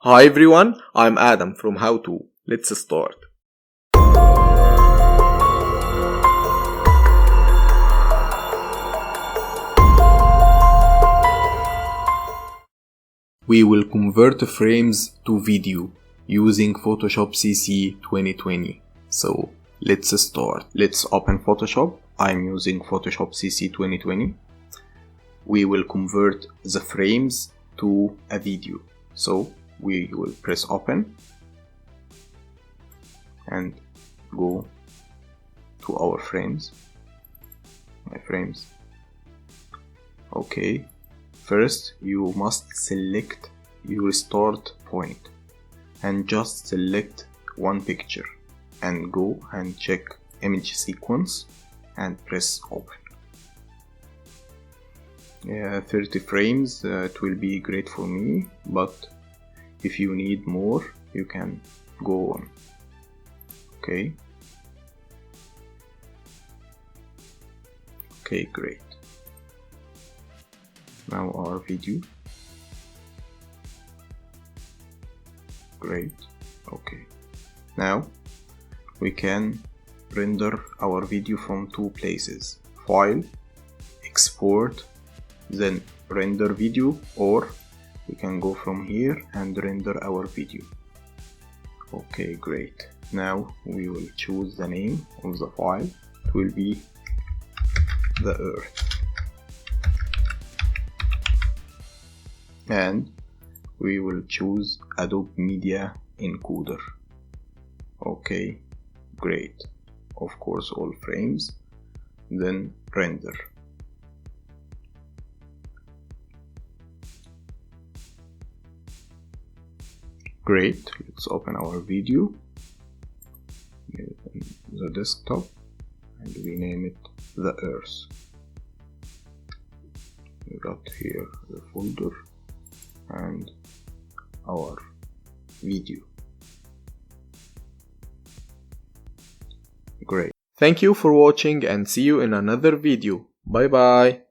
Hi everyone, I'm Adam from How To. Let's start. We will convert frames to video using Photoshop CC 2020. So let's start. Let's open Photoshop. I'm using Photoshop CC 2020. We will convert the frames to a video. So we will press open and go to our frames. My frames. Okay. First, you must select your start point and just select one picture and go and check image sequence and press open. 30 frames, it will be great for me, but if you need more, you can go on. Okay, great. Now our video. Great. Okay. Now we can render our video from two places: file, export, then render video, or we can go from here and render our video. Okay, great. Now we will choose the name of the file. It will be the Earth. And we will choose Adobe Media Encoder. Okay, great. Of course, all frames. Then render. Great. Let's open our video. The desktop, and we name it the Earth. We got here the folder and our video. Great. Thank you for watching and see you in another video. Bye bye.